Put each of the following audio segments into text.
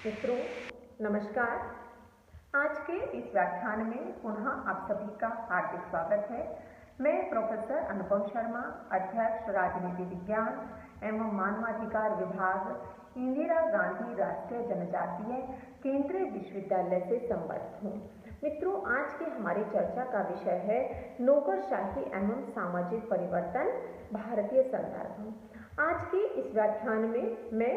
मित्रों, नमस्कार। आज के इस व्याख्यान में पुनः आप सभी का हार्दिक स्वागत है। मैं प्रोफेसर अनुपम शर्मा, अध्यक्ष राजनीति विज्ञान एवं मानवाधिकार विभाग, इंदिरा गांधी राष्ट्रीय जनजातीय केंद्रीय विश्वविद्यालय से संबद्ध हूँ। मित्रों, आज की हमारी चर्चा का विषय है नौकरशाही एवं सामाजिक परिवर्तन, भारतीय संदर्भ। आज के इस व्याख्यान में मैं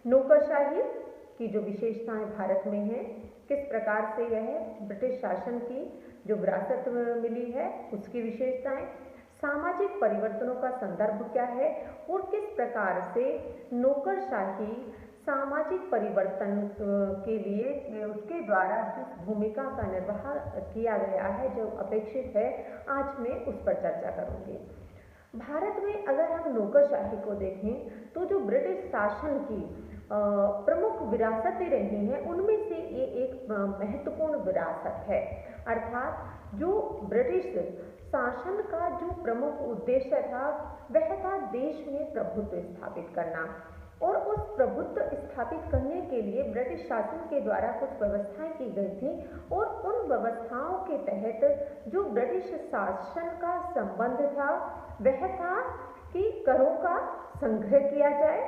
नौकरशाही की जो विशेषताएं भारत में हैं, किस प्रकार से यह ब्रिटिश शासन की जो विरासत मिली है उसकी विशेषताएं, सामाजिक परिवर्तनों का संदर्भ क्या है और किस प्रकार से नौकरशाही सामाजिक परिवर्तन के लिए उसके द्वारा जिस भूमिका का निर्वाह किया गया है, जो अपेक्षित है, आज मैं उस पर चर्चा करूंगी। भारत में अगर हम नौकरशाही को देखें तो जो ब्रिटिश शासन की प्रमुख विरासतें रही हैं, उनमें से ये एक महत्वपूर्ण विरासत है। अर्थात जो ब्रिटिश शासन का जो प्रमुख उद्देश्य था वह था देश में प्रभुत्व स्थापित करना, और उस प्रभुत्व स्थापित करने के लिए ब्रिटिश शासन के द्वारा कुछ व्यवस्थाएं की गई थी, और उन व्यवस्थाओं के तहत जो ब्रिटिश शासन का संबंध था वह था कि करों का संग्रह किया जाए,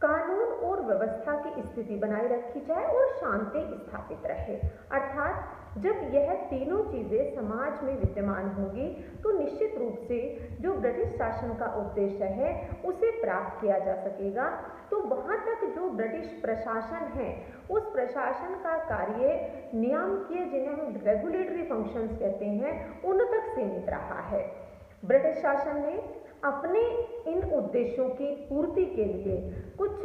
कानून और व्यवस्था की स्थिति बनाए रखी जाए और शांति स्थापित रहे। अर्थात जब यह तीनों चीजें समाज में विद्यमान होगी तो निश्चित रूप से जो ब्रिटिश शासन का उद्देश्य है उसे प्राप्त किया जा सकेगा। तो वहां तक जो ब्रिटिश प्रशासन है उस प्रशासन का कार्य नियामकीय, जिन्हें हम रेगुलेटरी फंक्शंस कहते हैं, उन तक सीमित रहा है। ब्रिटिश शासन ने अपने इन उद्देश्यों की पूर्ति के लिए कुछ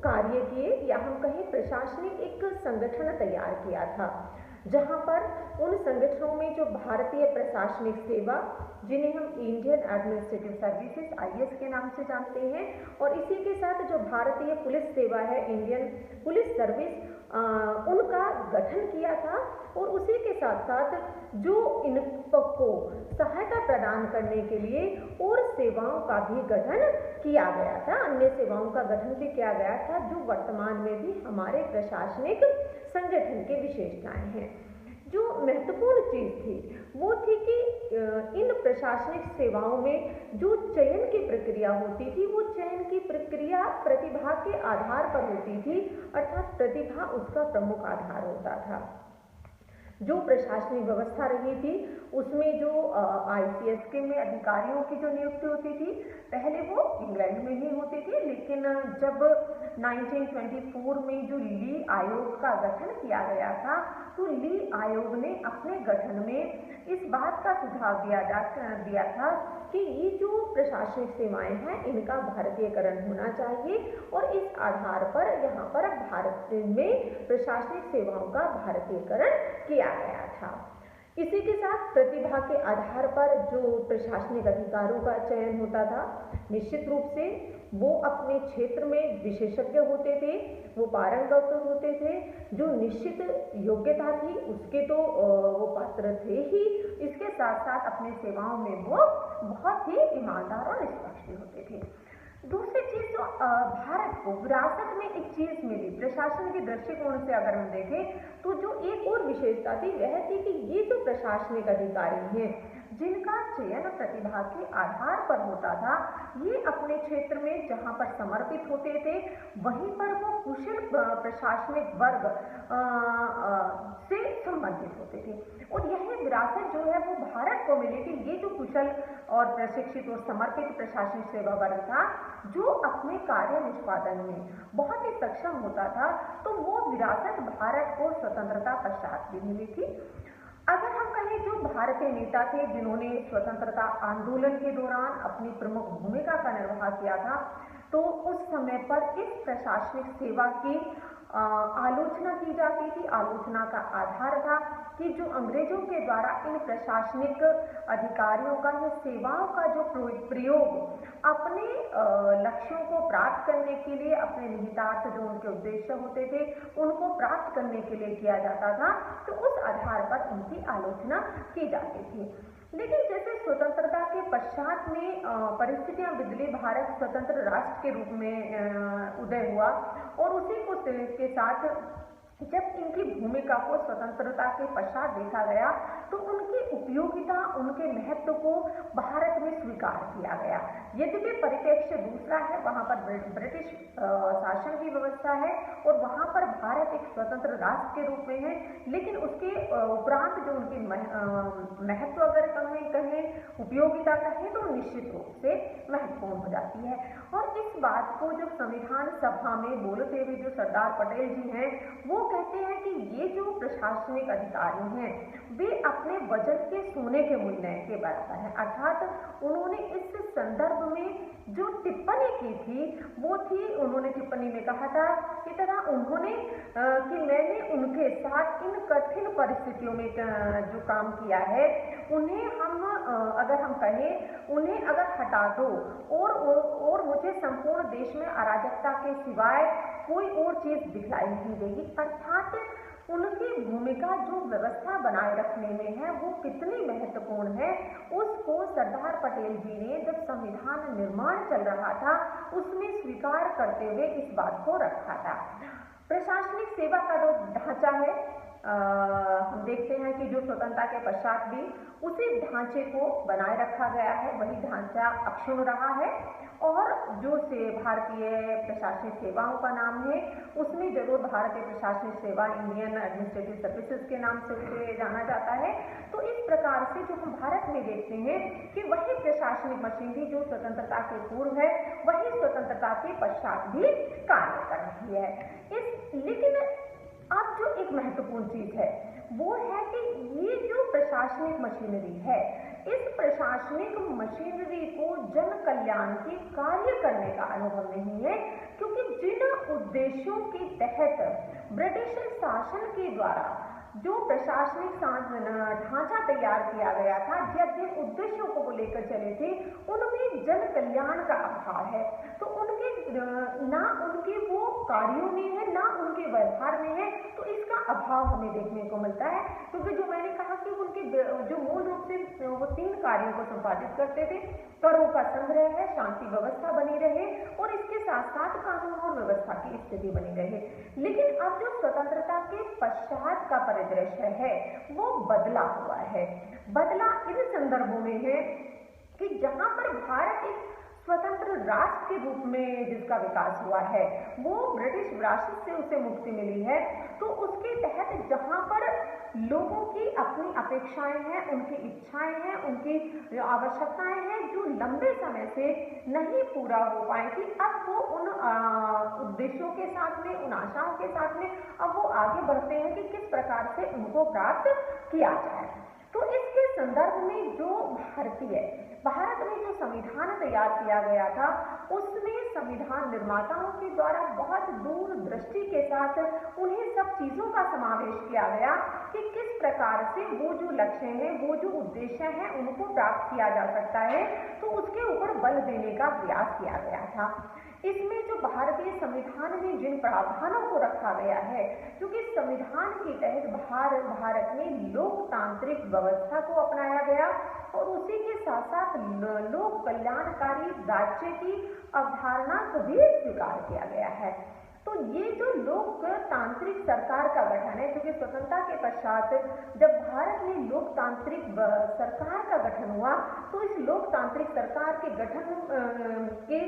कार्य किए, या हम कहें प्रशासनिक एक संगठन तैयार किया था, जहां पर उन संगठनों में जो भारतीय प्रशासनिक सेवा, जिन्हें हम इंडियन एडमिनिस्ट्रेटिव सर्विसेज IAS के नाम से जानते हैं, और इसी के साथ जो भारतीय पुलिस सेवा है, इंडियन पुलिस सर्विस, उनका गठन किया था। और उसी के साथ साथ जो इनको सहायता प्रदान करने के लिए और सेवाओं का भी गठन किया गया था, अन्य सेवाओं का गठन भी किया गया था, जो वर्तमान में भी हमारे प्रशासनिक संगठन की विशेषताएं हैं। जो महत्वपूर्ण चीज थी वो थी कि इन प्रशासनिक सेवाओं में जो चयन की प्रक्रिया होती थी, वो चयन की प्रक्रिया प्रतिभा के आधार पर होती थी, अर्थात प्रतिभा उसका प्रमुख आधार होता था। जो प्रशासनिक व्यवस्था रही थी उसमें जो ICS के में अधिकारियों की जो नियुक्ति होती थी, पहले वो इंग्लैंड में ही होती थी, लेकिन जब 1924 में जो ली आयोग का गठन किया गया था, तो ली आयोग ने अपने गठन में इस बात का सुझाव दिया था कि ये जो प्रशासनिक सेवाएं हैं इनका भारतीयकरण होना चाहिए, और इस आधार पर यहाँ पर भारत में प्रशासनिक सेवाओं का भारतीयकरण किया गया था। इसी के साथ प्रतिभा के आधार पर जो प्रशासनिक अधिकारों का चयन होता था, निश्चित रूप से वो अपने क्षेत्र में विशेषज्ञ होते थे, वो पारंगत होते थे, जो निश्चित योग्यता थी उसके तो वो पात्र थे ही, इसके साथ साथ अपनी सेवाओं में वो बहुत ही ईमानदार और निष्पक्ष होते थे। दूसरी चीज, जो भारत को विरासत में एक चीज मिली प्रशासन के दृष्टिकोण से अगर हम देखें, तो जो एक और विशेषता थी वह थी कि ये जो प्रशासनिक अधिकारी हैं जिनका चयन प्रतिभा के आधार पर होता था, ये अपने क्षेत्र में जहां पर समर्पित होते थे वहीं पर वो कुशल प्रशासनिक वर्ग से संबंधित होते थे। और यह विरासत जो है वो भारत को मिली थी, ये जो कुशल और प्रशिक्षित और समर्पित प्रशासनिक सेवा वर्ग था, जो अपने कार्य निष्पादन में बहुत ही सक्षम होता था, तो वो विरासत भारत को स्वतंत्रता पश्चात भी मिली थी। अगर हम कहें जो भारतीय नेता थे जिन्होंने स्वतंत्रता आंदोलन के दौरान अपनी प्रमुख भूमिका का निर्वाह किया था, तो उस समय पर इस प्रशासनिक सेवा की आलोचना की जाती थी। आलोचना का आधार था कि जो अंग्रेजों के द्वारा इन प्रशासनिक अधिकारियों का या सेवाओं का जो प्रयोग अपने लक्ष्यों को प्राप्त करने के लिए, अपने निहितार्थ जो उनके उद्देश्य होते थे उनको प्राप्त करने के लिए किया जाता था, तो उस आधार पर उनकी आलोचना की जाती थी। लेकिन जैसे स्वतंत्रता के पश्चात में परिस्थितियां बदली, भारत स्वतंत्र राष्ट्र के रूप में उदय हुआ और उसी को के साथ जब इनकी भूमिका को स्वतंत्रता के पश्चात देखा गया तो उनकी उपयोगिता, उनके महत्व को भारत में स्वीकार किया गया। यद्यपि परिप्रेक्ष्य दूसरा है, वहां पर ब्रिटिश शासन की व्यवस्था है और वहां पर भारत एक स्वतंत्र राष्ट्र के रूप में है, लेकिन उसके उपरांत जो उनकी महत्व अगर कहें, उपयोगिता कहें, तो निश्चित रूप से महत्वपूर्ण हो जाती है। और इस बात को जब संविधान सभा में बोलते हुए जो सरदार पटेल जी हैं, वो कहते हैं कि ये जो प्रशासनिक अधिकारी हैं वे अपने वजन के सोने के मूल्य के बराबर हैं। अर्थात उन्होंने इस संदर्भ में जो टिप्पणी की थी वो थी, उन्होंने टिप्पणी में कहा था कि कि मैंने उनके साथ इन कठिन परिस्थितियों में जो काम किया है उन्हें अगर हम कहें उन्हें अगर हटा दो और मुझे संपूर्ण देश में अराजकता के सिवाय कोई और चीज दिखलाई नहीं देगी। अर्थात उनकी भूमिका जो व्यवस्था बनाए रखने में है वो कितनी महत्वपूर्ण है, उसको सरदार पटेल जी ने जब संविधान निर्माण चल रहा था उसमें स्वीकार करते हुए इस बात को रखा था। प्रशासनिक सेवा का जो ढांचा है, हम देखते हैं कि जो स्वतंत्रता के पश्चात भी उसी ढांचे को बनाए रखा गया है, वही ढांचा अक्षुण्ण रहा है। और जो भारतीय प्रशासनिक सेवाओं का नाम है उसमें जरूर भारतीय प्रशासनिक सेवा, इंडियन एडमिनिस्ट्रेटिव सर्विसेज के नाम से उसे जाना जाता है। तो इस प्रकार से जो हम भारत में देखते हैं कि वही प्रशासनिक मशीनरी जो स्वतंत्रता के पूर्व है वही स्वतंत्रता के पश्चात भी कार्य कर रही है। लेकिन अब जो एक महत्वपूर्ण चीज है वो है कि ये जो प्रशासनिक मशीनरी है, इस प्रशासनिक मशीनरी को जन कल्याण के कार्य करने का अनुभव नहीं है, क्योंकि जिन उद्देश्यों के तहत ब्रिटिश शासन के द्वारा जो प्रशासनिक ढांचा तैयार किया गया था, जिन उद्देश्यों को लेकर चले थे उनमें जन कल्याण का अभाव है। तो उनके ना उनके वो कार्यों में है ना उनके व्यवहार में है, तो इसका अभाव हमें देखने को मिलता है। क्योंकि जो मैंने कहा कि उनके जो मूल रूप से वो 3 कार्यों को संपादित करते थे, करों का संग्रह है, शांति व्यवस्था बनी रहे और इसके साथ साथ कानून और व्यवस्था की स्थिति बनी रहे। लेकिन अब जो स्वतंत्रता के पश्चात का परिदृश्य है वो बदला हुआ है। बदला इन संदर्भों में है कि जहां पर भारत एक स्वतंत्र राष्ट्र के रूप में जिसका विकास हुआ है, वो ब्रिटिश विरासत से उसे मुक्ति मिली है, तो उसके तहत जहां पर लोगों की अपनी अपेक्षाएं हैं, उनकी इच्छाएं हैं, उनकी आवश्यकताएं हैं जो लंबे समय से नहीं पूरा हो पाई थी, अब वो उन उद्देश्यों के साथ में, उन आशाओं के साथ में अब वो आगे बढ़ते हैं कि किस प्रकार से उनको प्राप्त किया जाए। तो इसके संदर्भ में जो भारत में जो संविधान तैयार किया गया था उसमें संविधान निर्माताओं के द्वारा बहुत दूरदृष्टि के साथ उन्हें सब चीजों का समावेश किया गया कि किस प्रकार से वो जो लक्ष्य हैं, वो जो उद्देश्य हैं उनको प्राप्त किया जा सकता है, तो उसके ऊपर बल देने का प्रयास किया गया था। इसमें जो भारतीय संविधान में जिन प्रावधानों को रखा गया है, क्योंकि संविधान के तहत भारत में लोकतांत्रिक व्यवस्था को अपनाया गया और उसी के साथ साथ लोक कल्याणकारी राज्य की अवधारणा को भी स्वीकार किया गया है। तो ये जो लोकतांत्रिक सरकार का गठन है, क्योंकि स्वतंत्रता के पश्चात जब भारत में लोकतांत्रिक सरकार का गठन हुआ तो इस लोकतांत्रिक सरकार के गठन के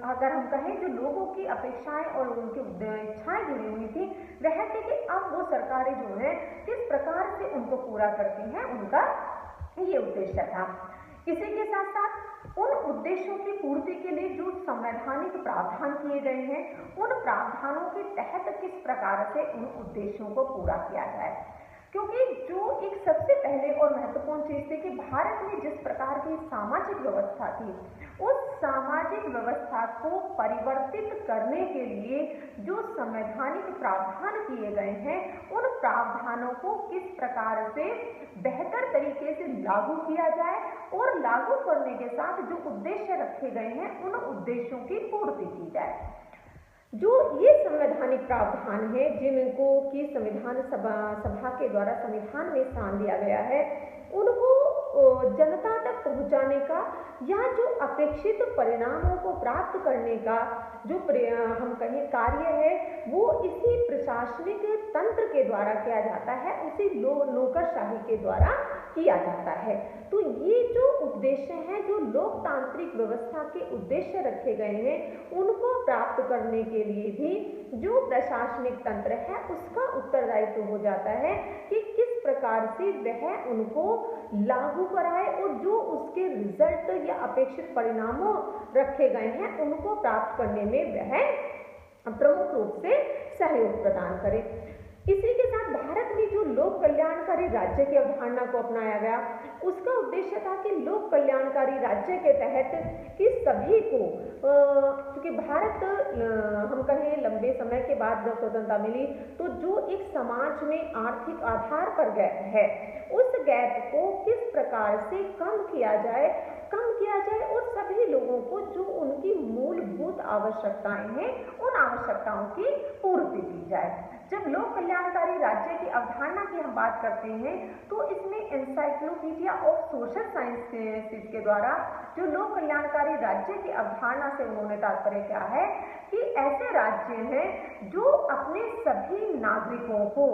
अगर हम कहें जो लोगों की अपेक्षाएं और उनकी इच्छाएं जुड़ी हुई थी, वह थी कि अब वो सरकारें जो है किस प्रकार से उनको पूरा करती हैं, उनका ये उद्देश्य था। इसी के साथ साथ उन उद्देश्यों की पूर्ति के लिए जो संवैधानिक प्रावधान किए गए हैं, उन प्रावधानों के तहत किस प्रकार से उन उद्देश्यों को पूरा किया जाए। क्योंकि जो एक सबसे पहले और महत्वपूर्ण चीज थी कि भारत में जिस प्रकार की सामाजिक व्यवस्था थी, उस सामाजिक व्यवस्था को परिवर्तित करने के लिए जो संवैधानिक प्रावधान किए गए हैं, उन प्रावधानों को किस प्रकार से बेहतर तरीके से लागू किया जाए और लागू करने के साथ जो उद्देश्य रखे गए हैं उन उद्देश्यों की पूर्ति की जाए। जो ये संवैधानिक प्रावधान है जिनको कि संविधान सभा के द्वारा संविधान में स्थान दिया गया है, उनको जनता तक पहुंचाने का या जो अपेक्षित परिणामों को प्राप्त करने का जो हम कहें कार्य है वो इसी प्रशासनिक तंत्र के द्वारा किया जाता है, उसी नौकरशाही के द्वारा किया जाता है। तो ये जो उद्देश्य हैं, जो लोकतांत्रिक व्यवस्था के उद्देश्य रखे गए हैं, उनको प्राप्त करने के लिए भी जो प्रशासनिक तंत्र है उसका उत्तरदायित्व हो जाता है कि किस प्रकार से वह उनको लागू कराए और जो उसके रिजल्ट या अपेक्षित परिणामों रखे गए हैं उनको प्राप्त करने में वह प्रमुख रूप से सहयोग प्रदान करे। इसी के साथ भारत में जो लोक कल्याणकारी राज्य की अवधारणा को अपनाया गया, उसका उद्देश्य था कि लोक कल्याणकारी राज्य के तहत कि सभी को, क्योंकि भारत हम कहें लंबे समय के बाद जब स्वतंत्रता मिली तो जो एक समाज में आर्थिक आधार पर गैप है, उस गैप को किस प्रकार से कम किया जाए और सभी लोगों को जो उनकी मूलभूत आवश्यकताएं हैं उन आवश्यकताओं की पूर्ति की जाए। जब लोक कल्याणकारी राज्य की अवधारणा की हम बात करते हैं तो इसमें एनसाइक्लोपीडिया ऑफ सोशल साइंसेज के द्वारा जो लोक कल्याणकारी राज्य की अवधारणा से उन्होंने तात्पर्य क्या है कि ऐसे राज्य हैं जो अपने सभी नागरिकों को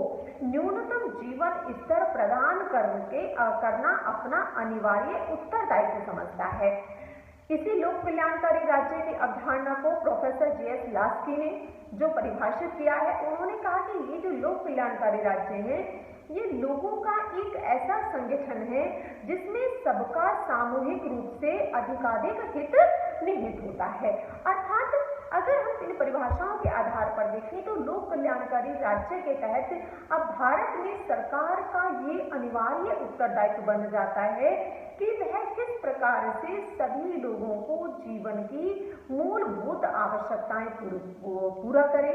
न्यूनतम जीवन स्तर प्रदान करना अपना अनिवार्य उत्तरदायित्व समझता है। इसी लोक कल्याणकारी राज्य की अवधारणा को प्रोफेसर जे.एस. लास्की ने जो परिभाषित किया है, उन्होंने कहा कि ये जो लोक कल्याणकारी राज्य हैं ये लोगों का एक ऐसा संगठन है जिसमें सबका सामूहिक रूप से अधिकाधिक हित निहित होता है। अर्थात अगर हम इन परिभाषाओं के आधार पर देखें तो लोक कल्याणकारी राज्य के तहत अब भारत में सरकार का ये अनिवार्य उत्तरदायित्व बन जाता है कि वह किस प्रकार से सभी लोगों को जीवन की मूलभूत आवश्यकताएं पूरा करे,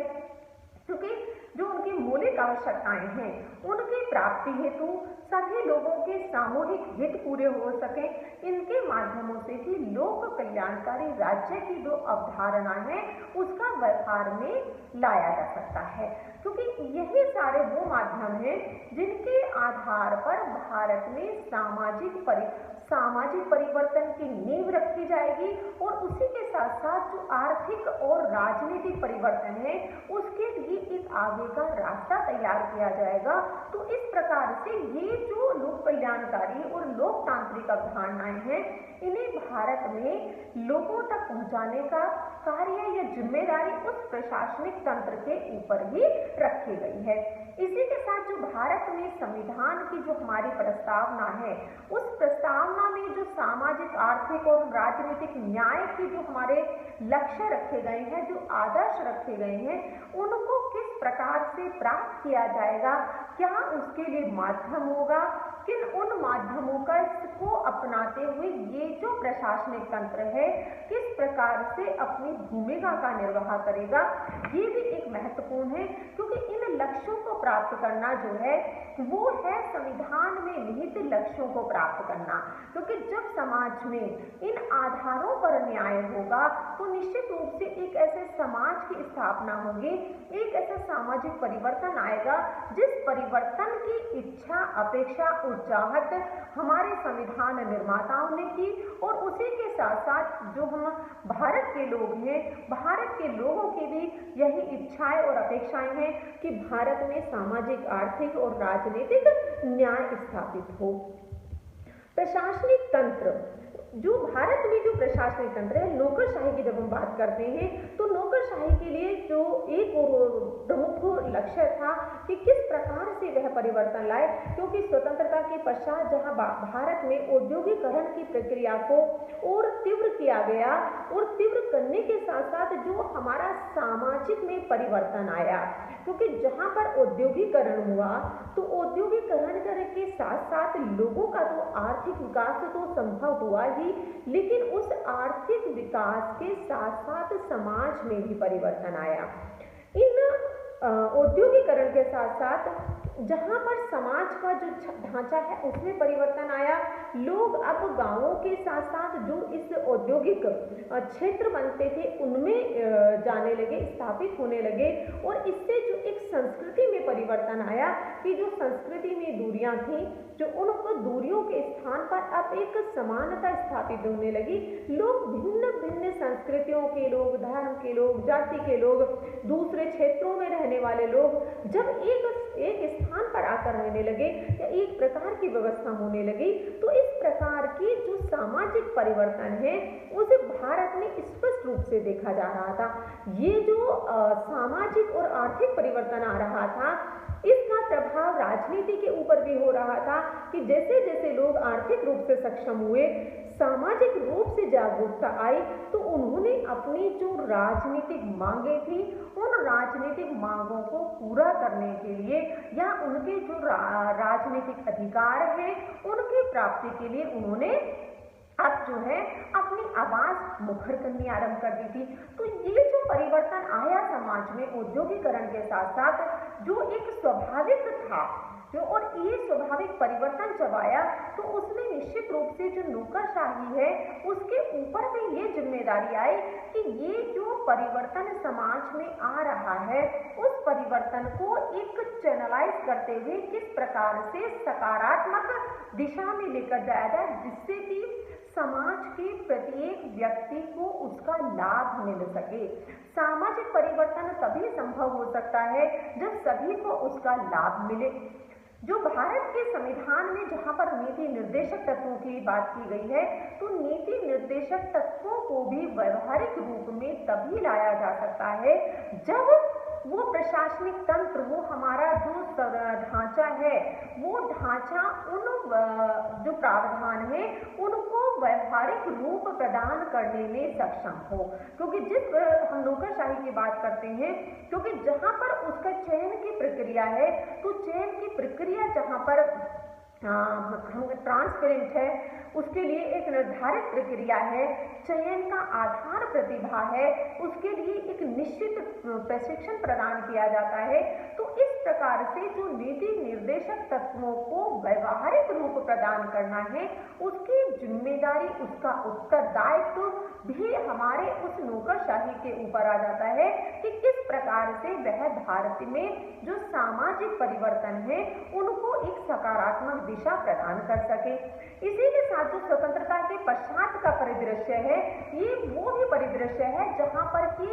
क्योंकि जो उनकी मौलिक आवश्यकताएं हैं उनकी प्राप्ति हेतु सभी लोगों के सामूहिक हित पूरे हो सके, इनके माध्यमों से ही लोक कल्याणकारी राज्य की जो अवधारणा है उसका व्यवहार में लाया जा सकता है। क्योंकि यही सारे वो माध्यम हैं जिनके आधार पर भारत में सामाजिक परिवर्तन की नींव रखी जाएगी और उसी के साथ साथ जो आर्थिक और राजनीतिक परिवर्तन है उसके लिए एक आगे का रास्ता तैयार किया जाएगा। तो इस प्रकार से ये जो लोक कल्याणकारी और लोकतांत्रिक अवधारणाएं हैं इन्हें भारत में लोगों तक पहुंचाने का कार्य या जिम्मेदारी उस प्रशासनिक तंत्र के ऊपर ही रखी गई है। इसी के साथ जो भारत में संविधान की जो हमारी प्रस्तावना है उस प्रस्तावना में जो सामाजिक, आर्थिक और राजनीतिक न्याय के जो हमारे लक्ष्य रखे गए हैं, जो आदर्श रखे गए हैं, उनको किस प्रकार से प्राप्त किया जाएगा, क्या उसके लिए माध्यम होगा, किन उन माध्यमों का इसको अपनाते हुए ये जो प्रशासनिक तंत्र है किस प्रकार से अपनी भूमिका का निर्वाह करेगा, ये भी एक महत्वपूर्ण है। क्योंकि इन लक्ष्यों को प्राप्त करना जो है वो है संविधान में निहित लक्ष्यों को प्राप्त करना। क्योंकि जब समाज में इन आधारों पर न्याय होगा तो निश्चित रूप से एक ऐसे समाज की स्थापना होगी, एक ऐसा सामाजिक परिवर्तन आएगा जिस परिवर्तन की इच्छा, अपेक्षा, चाहत हमारे संविधान निर्माताओं ने की और उसी के साथ साथ जो हम भारत के लोग हैं, भारत के लोगों की भी यही इच्छाएं और अपेक्षाएं हैं कि भारत में सामाजिक, आर्थिक और राजनीतिक न्याय स्थापित हो। प्रशासनिक तंत्र, जो भारत में जो प्रशासनिक तंत्र है, नौकरशाही की जब हम बात करते हैं तो नौकरशाही के लिए जो एक और प्रमुख लक्ष्य था कि किस प्रकार से वह परिवर्तन लाए। क्योंकि स्वतंत्रता के पश्चात जहां भारत में औद्योगिकरण की प्रक्रिया को और तीव्र किया गया और तीव्र करने के साथ साथ जो हमारा सामाजिक में परिवर्तन आया, क्योंकि जहां पर औद्योगिकरण हुआ तो औद्योगिकरण के साथ साथ लोगों का तो आर्थिक विकास तो संभव हुआ ही, लेकिन उस आर्थिक विकास के साथ साथ समाज में भी परिवर्तन आया। इन औद्योगिकरण के साथ साथ जहाँ पर समाज का जो ढांचा है उसमें परिवर्तन आया। लोग अब गांवों के साथ साथ जो इस औद्योगिक क्षेत्र बनते थे उनमें जाने लगे, स्थापित होने लगे, और इससे जो एक संस्कृति में परिवर्तन आया कि जो संस्कृति में दूरियां थी, जो उनको दूरियों के स्थान पर अब एक समानता स्थापित होने लगी। लोग भिन्न भिन्न संस्कृतियों के लोग, धर्म के लोग, जाति के लोग, दूसरे क्षेत्रों में रहने वाले लोग जब एक स्थान पर आकर रहने लगे या एक प्रकार की व्यवस्था होने लगी, तो इस प्रकार की जो सामाजिक परिवर्तन है उसे भारत में स्पष्ट रूप से देखा जा रहा था। ये जो सामाजिक और आर्थिक परिवर्तन आ रहा था, इसका प्रभाव राजनीति के ऊपर भी हो रहा था कि जैसे जैसे लोग आर्थिक रूप से सक्षम हुए, सामाजिक रूप से जागरूकता आई, तो उन्होंने अपनी जो राजनीतिक मांगे थी उन राजनीतिक मांगों को पूरा करने के लिए या उनके जो राजनीतिक अधिकार हैं उनकी प्राप्ति के लिए उन्होंने अब जो है अपनी आवाज मुखर करनी आरंभ कर दी थी। तो ये जो परिवर्तन आया समाज में औद्योगिकरण के साथ साथ, जो एक स्वाभाविक था, जो और ये स्वाभाविक परिवर्तन जब आया तो उसमें निश्चित रूप से जो नौकरशाही है उसके ऊपर भी ये जिम्मेदारी आई कि ये जो परिवर्तन समाज में आ रहा है उस परिवर्तन को एक चैनलाइज करते हुए किस प्रकार से सकारात्मक दिशा में लेकर जाया जाए, जिससे कि समाज के प्रत्येक व्यक्ति को उसका लाभ मिल सके। सामाजिक परिवर्तन तभी संभव हो सकता है जब सभी को उसका लाभ मिले। जो भारत के संविधान में जहाँ पर नीति निर्देशक तत्वों की बात की गई है, तो नीति निर्देशक तत्वों को भी व्यवहारिक रूप में तभी लाया जा सकता है जब वो प्रशासनिक तंत्र, वो हमारा जो ढांचा है, वो ढांचा उन जो प्रावधान है उनको व्यवहारिक रूप प्रदान करने में सक्षम हो। क्योंकि जिस हम नौकरशाही की बात करते हैं, क्योंकि जहां पर उसका चयन की प्रक्रिया है, तो चयन की प्रक्रिया जहां पर ट्रांसपेरेंट है, उसके लिए एक निर्धारित प्रक्रिया है, चयन का आधार प्रतिभा है, उसके लिए एक निश्चित प्रशिक्षण प्रदान किया जाता है। तो इस प्रकार से जो नीति निर्देशक तत्वों को व्यवहारिक रूप प्रदान करना है, उसकी जिम्मेदारी, उसका उत्तरदायित्व भी हमारे उस नौकरशाही के ऊपर आ जाता है कि किस प्रकार से वह भारत में जो सामाजिक परिवर्तन है उनको एक सकारात्मक दिशा प्रदान कर सके। इसी के साथ जो स्वतंत्रता के पश्चात का परिदृश्य है, ये वो भी परिदृश्य है जहां पर कि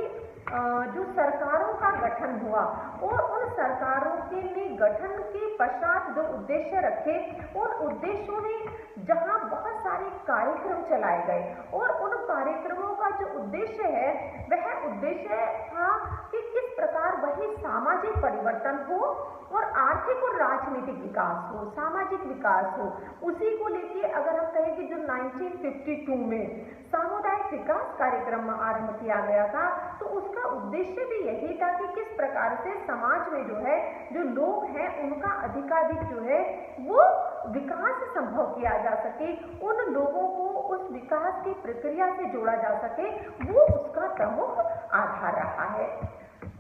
जो सरकारों का गठन हुआ और उन सरकारों के गठन के पश्चात जो उद्देश्य रखे, उन उद्देश्यों में जहां बहुत सारे कार्यक्रम चलाए गए और उन कार्यक्रमों का जो उद्देश्य है वह उद्देश्य था कि किस प्रकार वही सामाजिक परिवर्तन हो और आर्थिक और राजनीतिक विकास हो, सामाजिक विकास हो। उसी को लेके अगर हम कहें कि जो 1952 में सामुदायिक विकास कार्यक्रम आरंभ किया गया था, तो उसका उद्देश्य भी यही था कि किस प्रकार से समाज में जो है जो लोग हैं उनका अधिकाधिक जो है वो विकास संभव किया जा सके, उन लोगों को उस विकास की प्रक्रिया से जोड़ा जा सके, वो उसका प्रमुख आधार रहा है।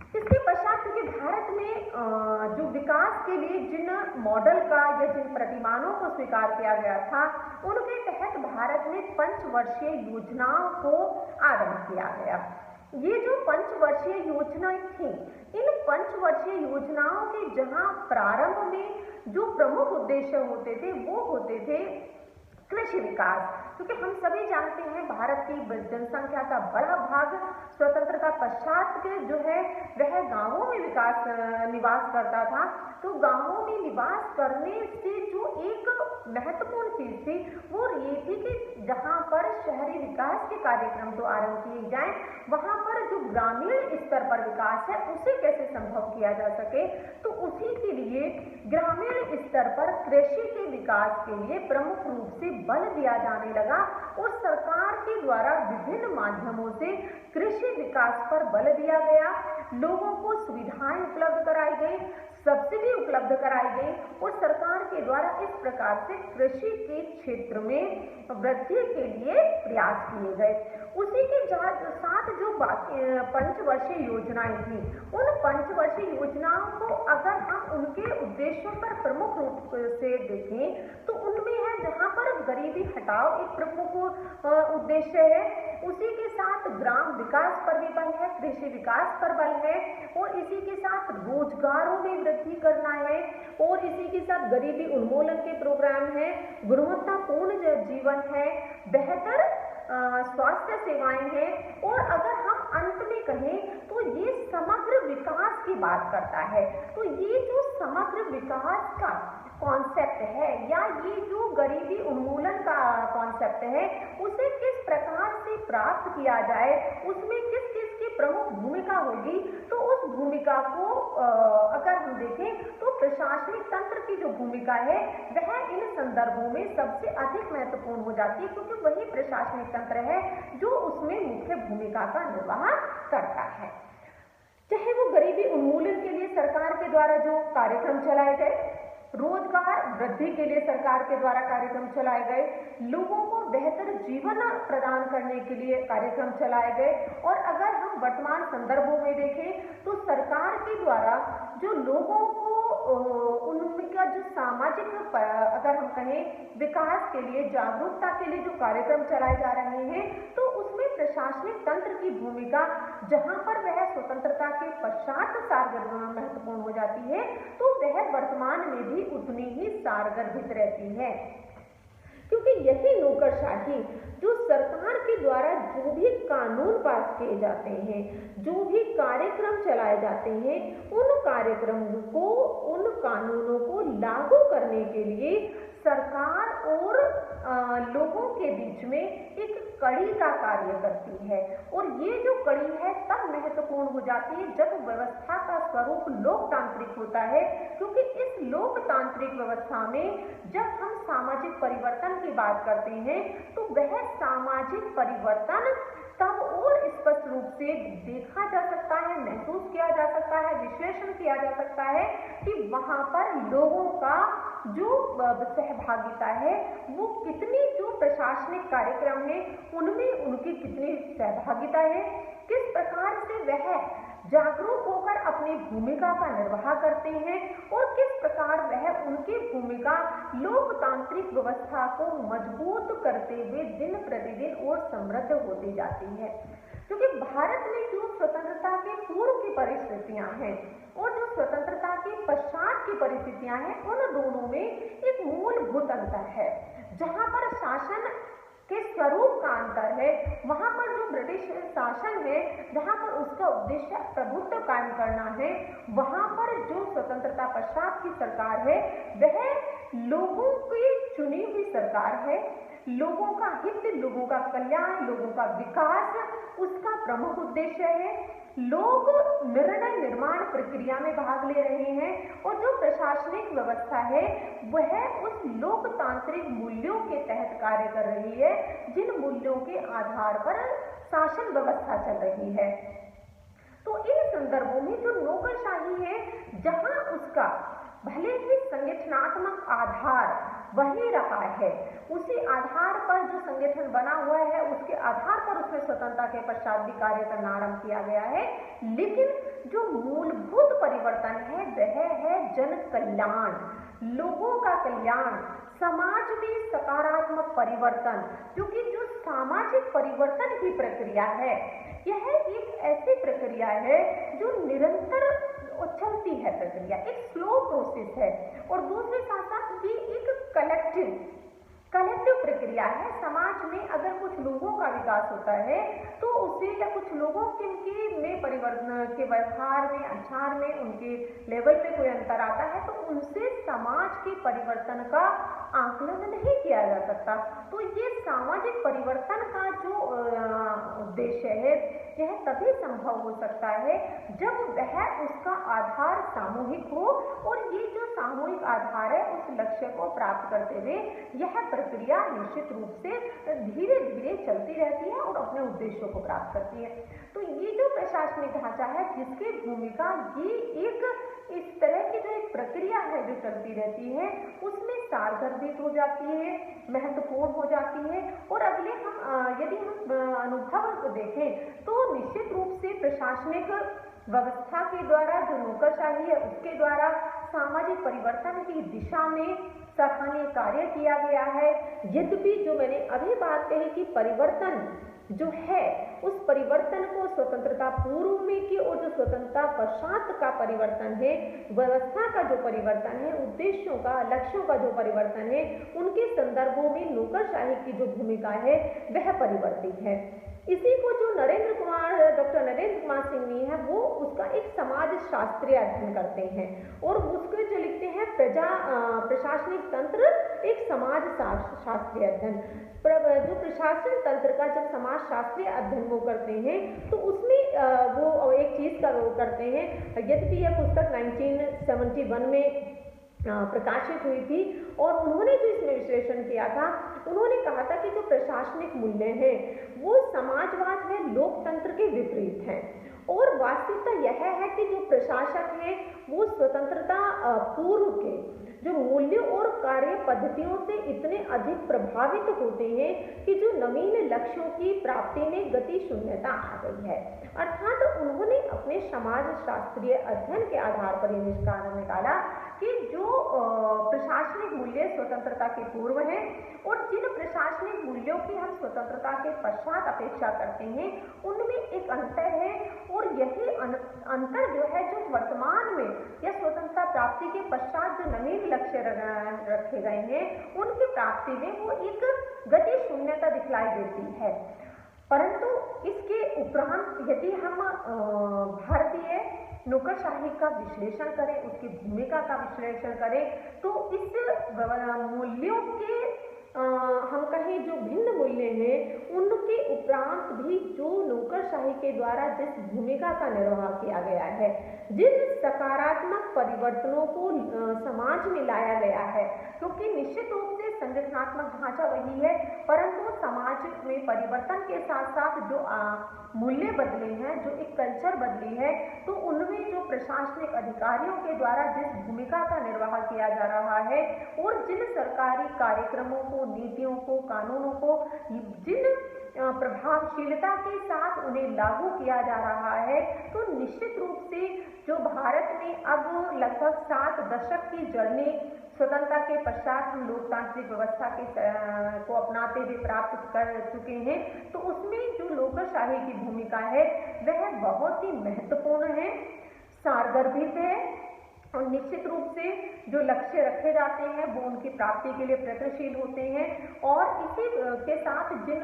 इसके पश्चात क्योंकि भारत में जो विकास के लिए जिन मॉडल का या जिन प्रतिमानों को स्वीकार किया गया था, उनके तहत भारत में पंचवर्षीय योजनाओं को आरंभ किया गया। ये जो पंचवर्षीय योजनाएं थी, इन पंचवर्षीय योजनाओं के जहां प्रारंभ में जो प्रमुख उद्देश्य होते थे वो होते थे कृषि विकास, क्योंकि हम सभी जानते हैं भारत की जनसंख्या का बड़ा भाग स्वतंत्रता पश्चात के जो है वह गांवों में निवास करता था। तो गांवों में निवास करने से जो एक महत्वपूर्ण चीज थी वो ये थी कि जहां पर शहरी विकास के कार्यक्रम तो आरंभ किए जाएं, वहां पर जो ग्रामीण स्तर पर विकास है उसे कैसे संभव किया जा सके। तो उसी के लिए ग्रामीण स्तर पर कृषि के विकास के लिए प्रमुख रूप से बल दिया जाने लगा और सरकार के द्वारा विभिन्न माध्यमों से कृषि विकास पर बल दिया गया। लोगों को सुविधाएं उपलब्ध कराई गई, सब्सिडी उपलब्ध कराई गई और सरकार के द्वारा इस प्रकार से कृषि के क्षेत्र में वृद्धि के लिए प्रयास किए गए। उसी के साथ जो पंचवर्षीय योजनाएं थी, उन पंच पंचवर्षीय योजनाओं को अगर हम उनके उद्देश्यों पर प्रमुख रूप से देखें तो उनमें है जहाँ पर गरीबी हटाओ एक प्रमुख उद्देश्य है, उसी के साथ ग्राम विकास पर भी बल है, कृषि विकास पर बल है, और इसी के साथ रोजगारों में वृद्धि करना है, और इसी के साथ गरीबी उन्मूलन के प्रोग्राम है, गुणवत्तापूर्ण जीवन है, बेहतर स्वास्थ्य सेवाएं हैं, और अगर हम अंत में कहें तो ये समग्र विकास की बात करता है। तो ये जो समग्र विकास का कॉन्सेप्ट है या ये जो गरीबी उन्मूलन का कॉन्सेप्ट है उसे किस प्रकार से प्राप्त किया जाए, उसमें किस किस की प्रमुख भूमिका होगी, तो उस भूमिका को अगर हम देखें तो प्रशासनिक तंत्र की जो भूमिका है वह इन संदर्भों में सबसे अधिक महत्वपूर्ण हो जाती है, क्योंकि वही प्रशासनिक तंत्र है जो उसमें मुख्य भूमिका का निर्वाह करता है। चाहे वो गरीबी उन्मूलन के लिए सरकार के द्वारा जो कार्यक्रम चलाए गए, रोजगार वृद्धि के लिए सरकार के द्वारा कार्यक्रम चलाए गए, लोगों को बेहतर जीवन प्रदान करने के लिए कार्यक्रम चलाए गए, और अगर हम वर्तमान संदर्भों में देखें तो सरकार के द्वारा जो लोगों को उनका जो सामाजिक अगर हम कहें विकास के लिए, जागरूकता के लिए जो कार्यक्रम चलाए जा रहे हैं, तो उसमें प्रशासनिक तंत्र की भूमिका जहां पर वह स्वतंत्रता के पश्चात सारगर महत्वपूर्ण हो जाती है, तो वह वर्तमान में भी उतनी ही सारगर्भित रहती है, क्योंकि यही नौकरशाही जो सरकार के द्वारा जो भी कानून पास किए जाते हैं, जो भी कार्यक्रम चलाए जाते हैं, उन कार्यक्रमों को, उन कानूनों को लागू करने के लिए सरकार और लोगों के बीच में एक कड़ी का कार्य करती है। और ये जो कड़ी है तब महत्वपूर्ण हो जाती है जब व्यवस्था का स्वरूप लोकतांत्रिक होता है, क्योंकि इस लोकतांत्रिक व्यवस्था में जब हम सामाजिक परिवर्तन की बात करते हैं तो वह सामाजिक परिवर्तन तब और स्पष्ट रूप से देखा जा सकता है, महसूस किया जा सकता है, विश्लेषण किया जा सकता है कि वहां पर लोगों का जो सहभागिता है वो कितनी, जो प्रशासनिक कार्यक्रम है उनमें उनकी कितनी सहभागिता है, किस प्रकार से वह जागरूक होकर अपनी भूमिका का निर्वाह करते हैं, और किस प्रकार वह उनकी भूमिका लोकतांत्रिक व्यवस्था को मजबूत करते हुए दिन प्रतिदिन और समृद्ध होती जाती है। क्योंकि भारत में जो स्वतंत्रता के पूर्व की परिस्थितियां हैं और जो स्वतंत्रता के पश्चात की परिस्थितियां हैं, उन दोनों में एक मूलभूत अंतर है। जहां पर शासन के स्वरूप का अंतर है, वहां पर जो ब्रिटिश शासन है, जहां पर उसका उद्देश्य प्रभुत्व कायम करना है, वहां पर जो स्वतंत्रता पश्चात की सरकार है वह लोगों की चुनी हुई सरकार है। लोगों का हित, लोगों का कल्याण, लोगों का विकास उसका प्रमुख उद्देश्य है। लोग निर्णय निर्माण प्रक्रिया में भाग ले रहे हैं, और जो प्रशासनिक व्यवस्था है वह उस लोकतांत्रिक मूल्यों के तहत कार्य कर रही है, जिन मूल्यों के आधार पर शासन व्यवस्था चल रही है। तो इन संदर्भों में जो नौकरशाही है, जहां उसका भले ही संगठनात्मक आधार वही रहा है, उसी आधार पर जो संगठन बना हुआ है उसके आधार पर उसमें स्वतंत्रता के पश्चात भी कार्य करना आरंभ किया गया है, लेकिन जो मूलभूत परिवर्तन है वह है जन कल्याण, लोगों का कल्याण, समाज में सकारात्मक परिवर्तन। क्योंकि जो सामाजिक परिवर्तन की प्रक्रिया है यह एक ऐसी प्रक्रिया है जो निरंतर चलती है, प्रक्रिया एक स्लो प्रोसेस है, और दूसरे साथ साथ ये एक कलेक्टिव प्रक्रिया है। समाज में अगर कुछ लोगों का विकास होता है तो उससे, या कुछ लोगों में परिवर्तन के व्यवहार में, आचार में, उनके लेवल पे कोई अंतर आता है तो उनसे समाज के परिवर्तन का आकलन नहीं किया जा सकता। तो ये सामाजिक परिवर्तन का जो उद्देश्य है यह तभी संभव हो सकता है जब वह उसका आधार सामूहिक हो, और ये जो सामूहिक आधार है उस लक्ष्य को प्राप्त करते हुए यह प्रक्रिया निश्चित रूप से धीरे धीरे चलती रहती है और अपने उद्देश्यों को प्राप्त करती है। तो ये जो प्रशासनिक ढांचा है जिसकी भूमिका ये एक इस तरह की जो एक प्रक्रिया है जो चलती रहती है उसमें सारगर्भित हो जाती है, महत्वपूर्ण हो जाती है। और अगले हम यदि हम अनुभव को देखें तो निश्चित रूप से प्रशासनिक व्यवस्था के द्वारा, जो नौकरशाही है उसके द्वारा सामाजिक परिवर्तन की दिशा में सराहनीय कार्य किया गया है। यद्यपि जो मैंने अभी बात कही कि परिवर्तन जो है उस परिवर्तन को स्वतंत्रता पूर्व में की और जो स्वतंत्रता पश्चात का परिवर्तन है, व्यवस्था का जो परिवर्तन है, उद्देश्यों का, लक्ष्यों का जो परिवर्तन है, उनके संदर्भों में नौकरशाही की जो भूमिका है वह परिवर्तित है। इसी को जो डॉक्टर नरेंद्र कुमार सिंह है वो उसका एक समाज शास्त्रीय अध्ययन करते हैं और उसके जो लिखते हैं प्रशासनिक तंत्र एक समाज शास्त्रीय अध्ययन। जो प्रशासन तंत्र का जब समाज शास्त्रीय अध्ययन वो करते हैं तो उसमें वो एक चीज का वो करते हैं। यद्यपि यह पुस्तक 1971 में प्रकाशित हुई थी और उन्होंने जो इसमें विश्लेषण किया था, उन्होंने कहा था कि जो प्रशासनिक मूल्य हैं वो समाजवाद व लोकतंत्र के विपरीत हैं और वास्तविकता यह है कि जो प्रशासक हैं वो स्वतंत्रता पूर्व के जो मूल्यों और कार्य पद्धतियों से इतने अधिक प्रभावित होते हैं कि जो नवीन लक्ष्यों की प्राप्ति में गति शून्यता आ गई है। अर्थात उन्होंने अपने समाज शास्त्रीय अध्ययन के आधार पर यह निष्कर्ष निकाला कि जो प्रशासनिक मूल्य स्वतंत्रता के पूर्व हैं और जिन प्रशासनिक मूल्यों की हम स्वतंत्रता के पश्चात अपेक्षा करते हैं उनमें एक अंतर है और यही अंतर जो है जो वर्तमान में या स्वतंत्रता प्राप्ति के पश्चात जो नवीन लक्ष्य रखे गए हैं उनकी प्राप्ति में वो एक गति शून्यता दिखलाई देती है। परंतु इसके उपरांत यदि हम भारतीय नौकरशाही का विश्लेषण करें, उसकी भूमिका का विश्लेषण करें तो इस मूल्यों के हम कहें जो भिन्न मूल्य हैं उनके उपरांत भी जो नौकरशाही के द्वारा जिस भूमिका का निर्वाह किया गया है, जिन सकारात्मक परिवर्तनों को समाज में लाया गया है, क्योंकि निश्चित रूप से संगठनात्मक ढांचा वही है परंतु समाज में परिवर्तन के साथ साथ जो मूल्य बदले हैं, जो एक कल्चर बदली है, तो उनमें जो प्रशासनिक अधिकारियों के द्वारा जिस भूमिका का निर्वाह किया जा रहा है और जिन सरकारी कार्यक्रमों को, नीतियों को, कानूनों को जिन प्रभावशीलता के साथ उन्हें लागू किया जा रहा है, तो निश्चित रूप से जो भारत में अब लगभग 7 दशक की जर्नी स्वतंत्रता के पश्चात हम लोकतांत्रिक व्यवस्था के को अपनाते हुए प्राप्त कर चुके हैं, तो उसमें जो नौकरशाही की भूमिका है वह बहुत ही महत्वपूर्ण है, सारगर्भित है और निश्चित रूप से जो लक्ष्य रखे जाते हैं वो उनकी प्राप्ति के लिए प्रयत्नशील होते हैं और इसी के साथ जिन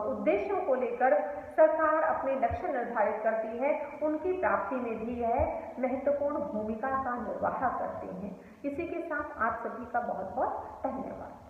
उद्देश्यों को लेकर सरकार अपने लक्ष्य निर्धारित करती है उनकी प्राप्ति में भी यह महत्वपूर्ण भूमिका का निर्वाह करते हैं। इसी के साथ आप सभी का बहुत बहुत धन्यवाद।